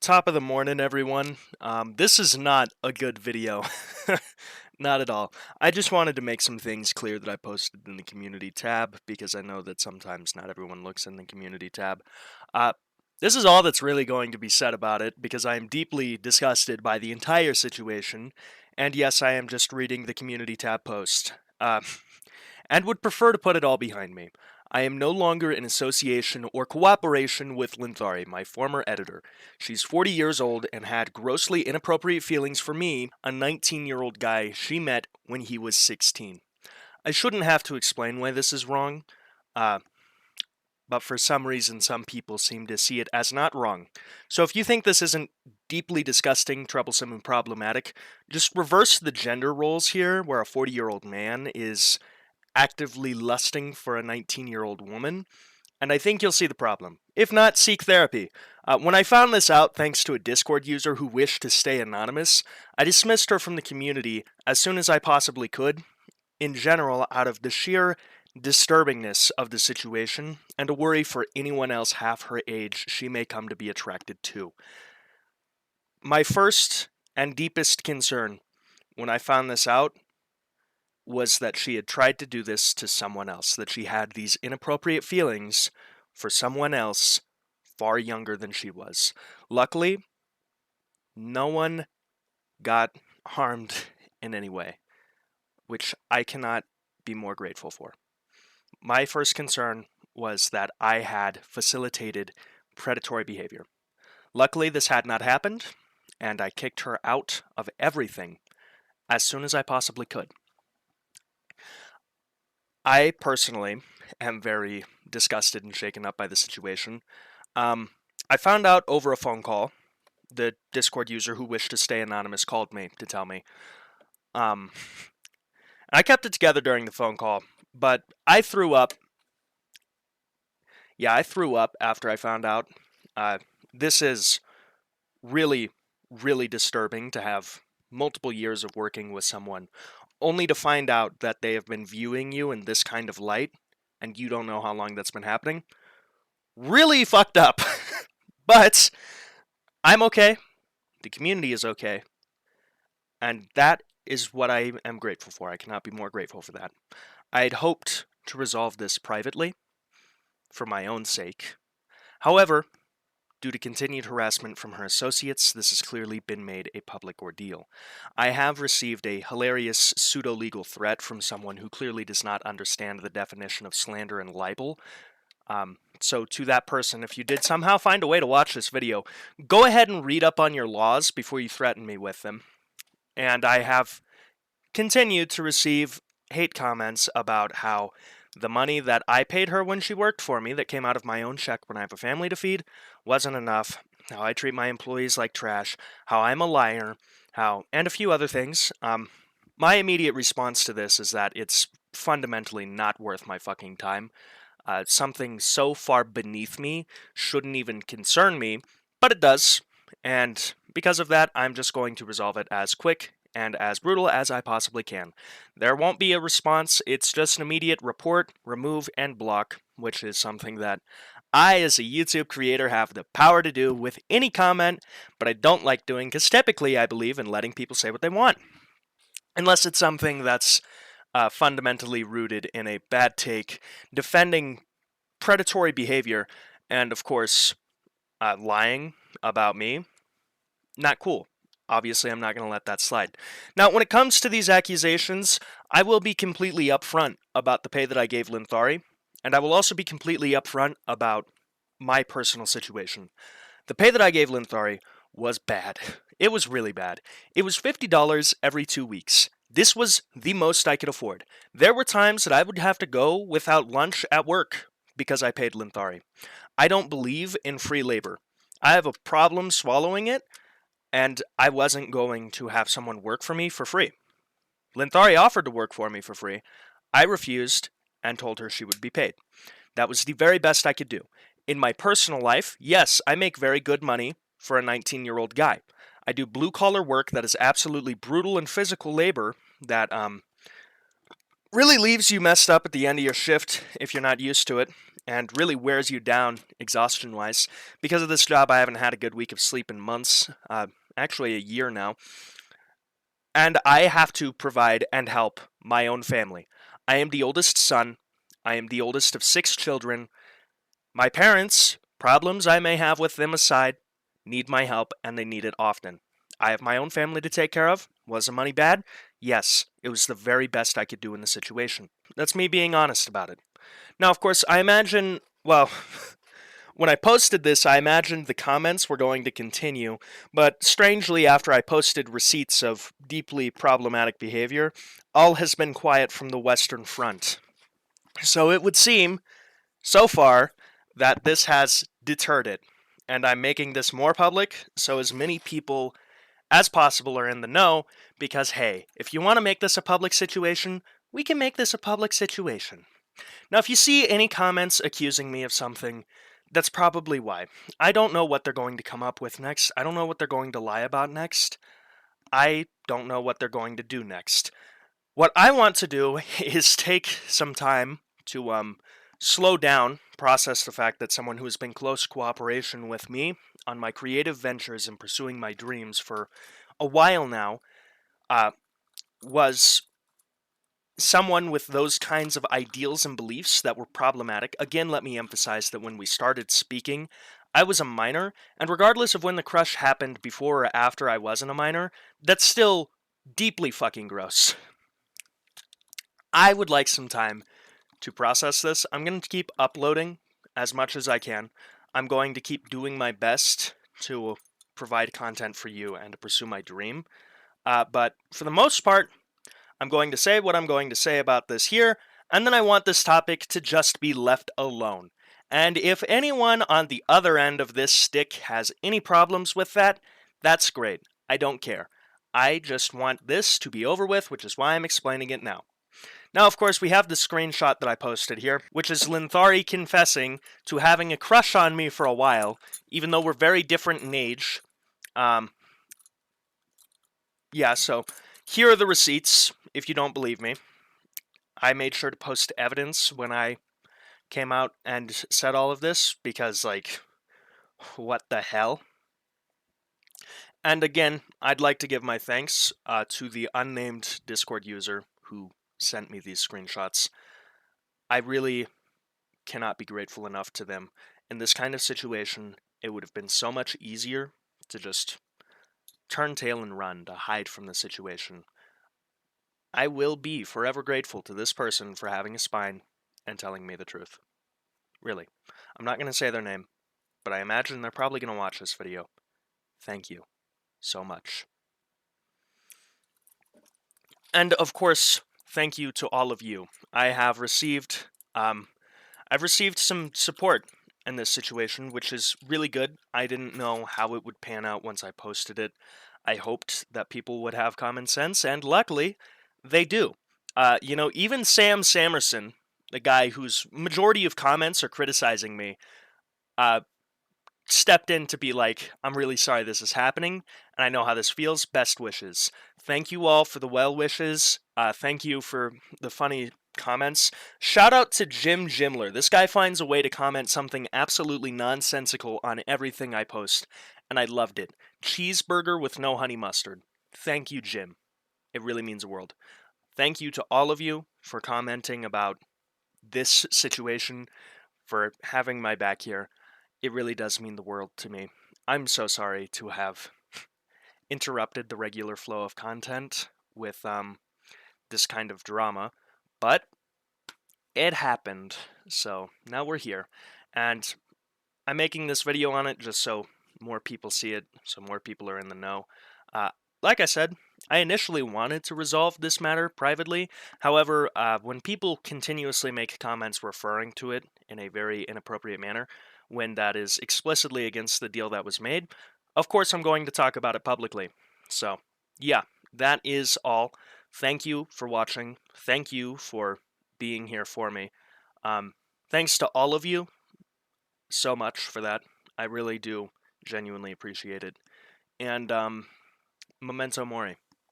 Top of the morning, everyone. This is not a good video. Not at all. I just wanted to make some things clear that I posted in the community tab because I know that sometimes not everyone looks in the community tab. Uh, this is all that's really going to be said about it because I am deeply disgusted by the entire situation. And yes, I am just reading the community tab post. And would prefer to put it all behind me. I am no longer in association or cooperation with Linthari, my former editor. She's 40 years old and had grossly inappropriate feelings for me, a 19-year-old guy she met when he was 16. I shouldn't have to explain why this is wrong, uh, but for some reason some people seem to see it as not wrong. So if you think this isn't deeply disgusting, troublesome, and problematic, just reverse the gender roles here, where a 40-year-old man is actively lusting for a 19-year-old woman, and I think you'll see the problem. If not, seek therapy. When I found this out thanks to a Discord user who wished to stay anonymous, I dismissed her from the community as soon as I possibly could, in general out of the sheer disturbingness of the situation and a worry for anyone else half her age she may come to be attracted to. My first and deepest concern when I found this out was that she had tried to do this to someone else, that she had these inappropriate feelings for someone else far younger than she was. Luckily, no one got harmed in any way, which I cannot be more grateful for. My first concern was that I had facilitated predatory behavior. Luckily, this had not happened, and I kicked her out of everything as soon as I possibly could. I personally am very disgusted and shaken up by the situation. I found out over a phone call. The Discord user who wished to stay anonymous called me to tell me. I kept it together during the phone call, but I threw up. Yeah, I threw up after I found out. This is really, really disturbing to have multiple years of working with someone only to find out that they have been viewing you in this kind of light and you don't know how long that's been happening. Really fucked up. But I'm okay. The community is okay. And that is what I am grateful for. I cannot be more grateful for that. I had hoped to resolve this privately for my own sake. However, due to continued harassment from her associates, this has clearly been made a public ordeal. I have received a hilarious pseudo-legal threat from someone who clearly does not understand the definition of slander and libel. So to that person, if you did somehow find a way to watch this video, go ahead and read up on your laws before you threaten me with them. And I have continued to receive hate comments about how the money that I paid her when she worked for me, that came out of my own check when I have a family to feed, wasn't enough, how I treat my employees like trash, how I'm a liar, and a few other things. My immediate response to this is that it's fundamentally not worth my fucking time. Something so far beneath me shouldn't even concern me, but it does. And because of that, I'm just going to resolve it as quick and as brutal as I possibly can. There won't be a response, it's just an immediate report, remove, and block, which is something that I, as a YouTube creator, have the power to do with any comment, but I don't like doing because typically I believe in letting people say what they want. Unless it's something that's fundamentally rooted in a bad take, defending predatory behavior, and of course, lying about me. Not cool. Obviously, I'm not going to let that slide. Now, when it comes to these accusations, I will be completely upfront about the pay that I gave Linthari, and I will also be completely upfront about my personal situation. The pay that I gave Linthari was bad. It was really bad. It was $50 every 2 weeks. This was the most I could afford. There were times that I would have to go without lunch at work because I paid Linthari. I don't believe in free labor. I have a problem swallowing it, and I wasn't going to have someone work for me for free. Linthari offered to work for me for free. I refused and told her she would be paid. That was the very best I could do. In my personal life, yes, I make very good money for a 19-year-old guy. I do blue-collar work that is absolutely brutal and physical labor that really leaves you messed up at the end of your shift if you're not used to it. and really wears you down exhaustion-wise. Because of this job, I haven't had a good week of sleep in months, actually a year now, and I have to provide and help my own family. I am the oldest son. I am the oldest of 6 children. My parents, problems I may have with them aside, need my help, and they need it often. I have my own family to take care of. Was the money bad? Yes, it was the very best I could do in the situation. That's me being honest about it. Now, of course, I imagine, well, when I posted this, I imagined the comments were going to continue, but strangely, after I posted receipts of deeply problematic behavior, all has been quiet from the Western Front. So it would seem, so far, that this has deterred it, and I'm making this more public so as many people as possible are in the know, because hey, if you want to make this a public situation, we can make this a public situation. Now, if you see any comments accusing me of something, that's probably why. I don't know what they're going to come up with next. I don't know what they're going to lie about next. I don't know what they're going to do next. What I want to do is take some time to slow down, process the fact that someone who has been close cooperation with me on my creative ventures and pursuing my dreams for a while now was someone with those kinds of ideals and beliefs that were problematic. Again, let me emphasize that when we started speaking, I was a minor, and regardless of when the crush happened, before or after I wasn't a minor, that's still deeply fucking gross. I would like some time to process this. I'm going to keep uploading as much as I can. I'm going to keep doing my best to provide content for you and to pursue my dream. But for the most part, I'm going to say what I'm going to say about this here, and then I want this topic to just be left alone. And if anyone on the other end of this stick has any problems with that, that's great. I don't care. I just want this to be over with, which is why I'm explaining it now. Now, of course, we have the screenshot that I posted here, which is Linthari confessing to having a crush on me for a while, even though we're very different in age. Yeah, so here are the receipts, if you don't believe me. I made sure to post evidence when I came out and said all of this, because, like, what the hell? And again, I'd like to give my thanks to the unnamed Discord user who sent me these screenshots. I really cannot be grateful enough to them. In this kind of situation, it would have been so much easier to just turn tail and run, to hide from the situation. I will be forever grateful to this person for having a spine and telling me the truth. Really. I'm not going to say their name, but I imagine they're probably going to watch this video. Thank you so much. And of course, thank you to all of you. I've received some support in this situation, which is really good. I didn't know how it would pan out once I posted it. I hoped that people would have common sense, and luckily, they do. Even Sam Samerson, the guy whose majority of comments are criticizing me, stepped in to be like, I'm really sorry this is happening, and I know how this feels. Best wishes. Thank you all for the well wishes. Thank you for the funny comments. Shout out to Jim Jimler. This guy finds a way to comment something absolutely nonsensical on everything I post, and I loved it. Cheeseburger with no honey mustard. Thank you, Jim. It really means the world. Thank you to all of you for commenting about this situation, for having my back here. It really does mean the world to me. I'm so sorry to have interrupted the regular flow of content with this kind of drama, but it happened, so now we're here, and I'm making this video on it just so more people see it, so more people are in the know. Like I said, I initially wanted to resolve this matter privately. However, when people continuously make comments referring to it in a very inappropriate manner, when that is explicitly against the deal that was made, of course I'm going to talk about it publicly. So, yeah, that is all. Thank you for watching. Thank you for being here for me. Thanks to all of you so much for that. I really do genuinely appreciate it. And, memento mori.